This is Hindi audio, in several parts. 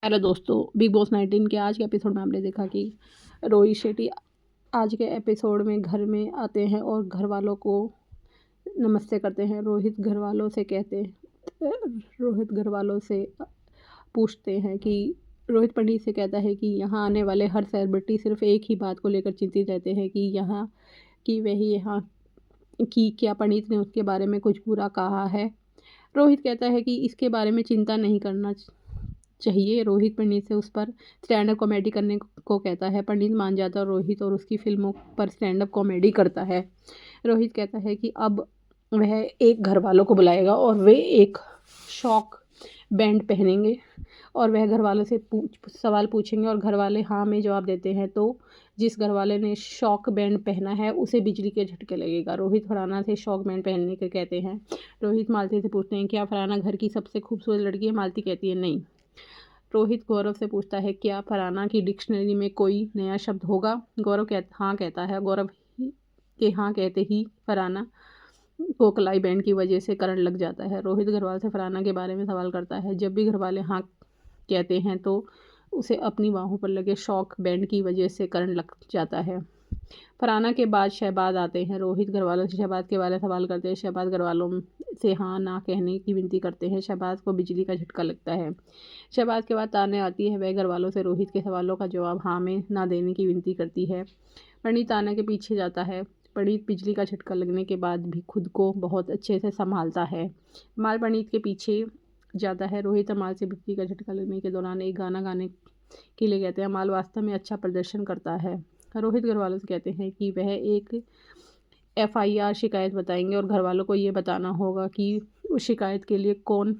हेलो दोस्तों, बिग बॉस 19 के आज के एपिसोड में आपने देखा कि रोहित शेट्टी आज के एपिसोड में घर में आते हैं और घर वालों को नमस्ते करते हैं। रोहित घर वालों से पूछते हैं कि रोहित पंडित से कहता है कि यहाँ आने वाले हर सेलिब्रिटी सिर्फ एक ही बात को लेकर चिंतित रहते हैं कि यहाँ की क्या पंडित ने उसके बारे में कुछ बुरा कहा है। रोहित कहता है कि इसके बारे में चिंता नहीं करना चाहिए। रोहित पंडित से उस पर स्टैंड अप कॉमेडी करने को कहता है। पंडित मान जाता है और रोहित और उसकी फिल्मों पर स्टैंड अप कॉमेडी करता है। रोहित कहता है कि अब वह एक घर वालों को बुलाएगा और वे एक शॉक बैंड पहनेंगे और वह घर वालों से सवाल पूछेंगे और घर वाले हाँ में जवाब देते हैं तो जिस घर वाले ने शॉक बैंड पहना है उसे बिजली के झटके लगेगा। रोहित फरहाना से शॉक बैंड पहनने के कहते हैं। रोहित मालती से पूछते हैं क्या फरहाना घर की सबसे खूबसूरत लड़की है। मालती कहती है नहीं। रोहित गौरव से पूछता है क्या फरहाना की डिक्शनरी में कोई नया शब्द होगा। गौरव हाँ कहता है। गौरव के हाँ कहते ही फरहाना को कलाई बैंड की वजह से करंट लग जाता है। रोहित घरवाले से फरहाना के बारे में सवाल करता है। जब भी घरवाले हाँ कहते हैं तो उसे अपनी बाहों पर लगे शॉक बैंड की वजह से करंट लग जाता है। फरहाना के बाद शहबाज आते हैं। रोहित घरवालों से शहबाज के बारे में सवाल करते हैं। शहबाज घरवालों से हाँ ना कहने की विनती करते हैं। शहबाज को बिजली का झटका लगता है। शहबाज के बाद तान्या आती है। वह घरवालों से रोहित के सवालों का जवाब हाँ में ना देने की विनती करती है। पंडित तान्या के पीछे जाता है। पंडित बिजली का झटका लगने के बाद भी खुद को बहुत अच्छे से संभालता है। माल पंडित के पीछे जाता है। रोहित अमाल से बिजली का झटका लगने के दौरान एक गाना गाने के लिए कहते हैं। अमाल वास्तव में अच्छा प्रदर्शन करता है। रोहित घरवालों से कहते हैं कि वह एक FIR शिकायत बताएंगे और घरवालों को ये बताना होगा कि उस शिकायत के लिए कौन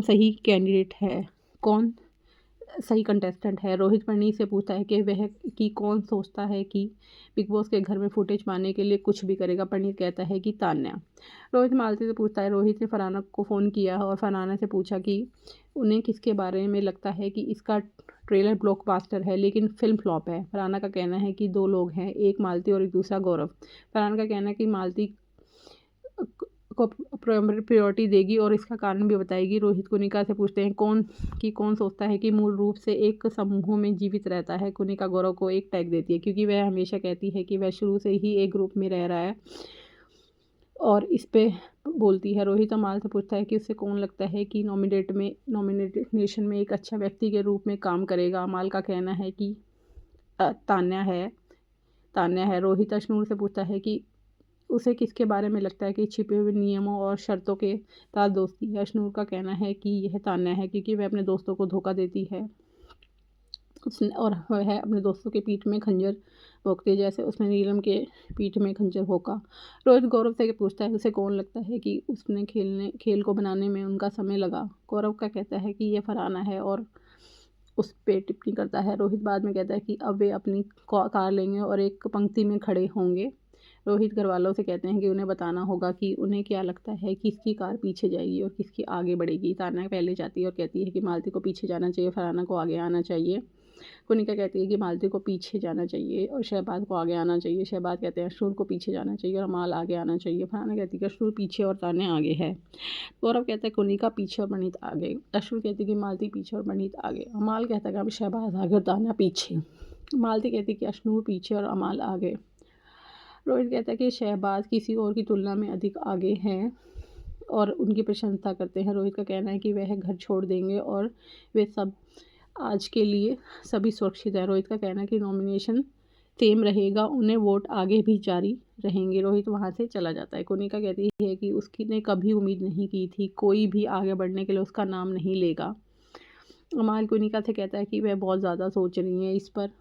सही कैंडिडेट है, कौन सही कंटेस्टेंट है। रोहित पंडित से पूछता है कि कौन सोचता है कि बिग बॉस के घर में फुटेज पाने के लिए कुछ भी करेगा। पंडित कहता है कि तान्या। रोहित मालती से पूछता है। रोहित ने फरहाना को फ़ोन किया और फरहाना से पूछा कि उन्हें किसके बारे में लगता है कि इसका ट्रेलर ब्लॉकबस्टर है लेकिन फिल्म फ्लॉप है। फरहाना का कहना है कि 2 लोग हैं, एक मालती और एक दूसरा गौरव। फरहाना का कहना है कि मालती को प्रायोरिटी देगी और इसका कारण भी बताएगी। रोहित कुनिका से पूछते हैं कौन सोचता है कि मूल रूप से एक समूह में जीवित रहता है। कुनिका गौरव को एक टैग देती है क्योंकि वह हमेशा कहती है कि वह शुरू से ही एक ग्रुप में रह रहा है और इस पे बोलती है। रोहित अमाल से पूछता है कि उसे कौन लगता है कि नॉमिनेशन में एक अच्छा व्यक्ति के रूप में काम करेगा। अमाल का कहना है कि तान्या है। रोहित अशनूर से पूछता है कि उसे किसके बारे में लगता है कि छिपे हुए नियमों और शर्तों के साथ दोस्ती है। अशनूर का कहना है कि यह तान्या है क्योंकि वह अपने दोस्तों को धोखा देती है और वह अपने दोस्तों के पीठ में खंजर भोंकती है जैसे उसने नीलम के पीठ में खंजर भोंका। रोहित गौरव से पूछता है उसे कौन लगता है कि उसने खेल को बनाने में उनका समय लगा। गौरव का कहता है कि यह फरहाना है और उस पर टिप्पणी करता है। रोहित बाद में कहता है कि अब वे अपनी कार लेंगे और एक पंक्ति में खड़े होंगे। रोहित घरवालों से कहते हैं कि उन्हें बताना होगा कि उन्हें क्या लगता है किसकी कार पीछे जाएगी और किसकी आगे बढ़ेगी। तान्या पहले जाती है और कहती है कि मालती को पीछे जाना चाहिए, फरहाना को आगे आना चाहिए। कुनिका कहती है कि मालती को पीछे जाना चाहिए और शहबाज को आगे आना चाहिए। शहबाज कहते हैं अशरूर को पीछे जाना चाहिए और अमाल आगे आना चाहिए। फरहाना कहती है कि अशरूर पीछे और तान्या आगे है। गौरव कहता है कुनिका पीछे और पंडित आगे। अशरूर कहती है कि मालती पीछे और पंडित आगे। अमाल कहता है कि अब शहबाज आगे और तान्या पीछे। मालती कहती है कि अशनूर पीछे और अमाल आगे। रोहित कहता है कि शहबाज किसी और की तुलना में अधिक आगे हैं और उनकी प्रशंसा करते हैं। रोहित का कहना है कि वह घर छोड़ देंगे और वे सब आज के लिए सभी सुरक्षित है। रोहित का कहना है कि नॉमिनेशन सेम रहेगा, उन्हें वोट आगे भी जारी रहेंगे। रोहित वहाँ से चला जाता है। कुनिका कहती है कि उसकी ने कभी उम्मीद नहीं की थी कोई भी आगे बढ़ने के लिए उसका नाम नहीं लेगा। अमाल कुनिका से कहता है कि वह बहुत ज़्यादा सोच रही है इस पर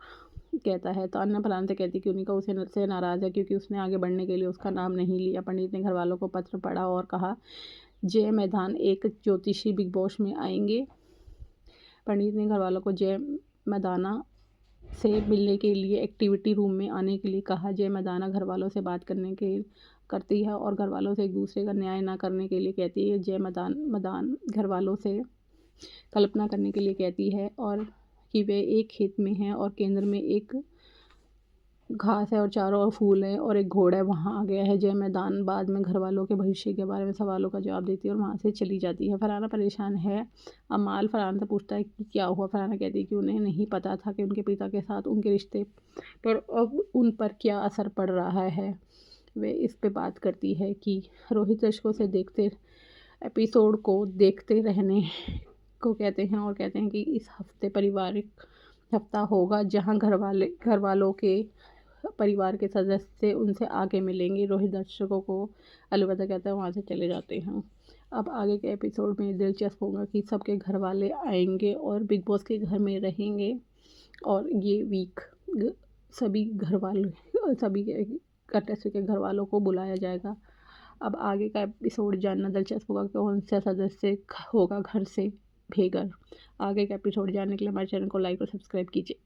कहता है। तान्या फरहाना से कहती है कि उनिका उसे नाराज़ है क्योंकि उसने आगे बढ़ने के लिए उसका नाम नहीं लिया। पंडित ने घर वालों को पत्र पढ़ा और कहा जय मैदान एक ज्योतिषी बिग बॉस में आएंगे। पंडित ने घर वालों को जय मैदाना से मिलने के लिए एक्टिविटी रूम में आने के लिए कहा। जय मैदाना घर वालों से बात करती है और घर वालों से एक दूसरे का न्याय ना करने के लिए कहती है। जय मैदान घर वालों से कल्पना करने के लिए कहती है और कि वे एक खेत में हैं और केंद्र में एक घास है और चारों ओर फूल है और एक घोड़ा है, वहाँ आ गया है जय मैदान। बाद में घर वालों के भविष्य के बारे में सवालों का जवाब देती है और वहाँ से चली जाती है। फरहाना परेशान है। अमाल फरहाना से पूछता है कि क्या हुआ। फरहाना कहती है कि उन्हें नहीं पता था कि उनके पिता के साथ उनके रिश्ते पर अब उन पर क्या असर पड़ रहा है। वे इस पे बात करती है कि रोहित दर्शकों से देखते एपिसोड को देखते रहने को कहते हैं और कहते हैं कि इस हफ्ते पारिवारिक हफ्ता होगा जहां घर वालों के परिवार के सदस्य उनसे आके मिलेंगे। रोहित दर्शकों को अलविदा कहता है, वहाँ से चले जाते हैं। अब आगे के एपिसोड में दिलचस्प होगा कि सबके घर वाले आएंगे और बिग बॉस के घर में रहेंगे और ये वीक सभी घर वाले सभी कंटेस्टेंट के घर वालों को बुलाया जाएगा। अब आगे का एपिसोड जानना दिलचस्प होगा कि कौन सा सदस्य होगा घर से बेघर। आगे का एपिसोड जानने के लिए हमारे चैनल को लाइक और सब्सक्राइब कीजिए।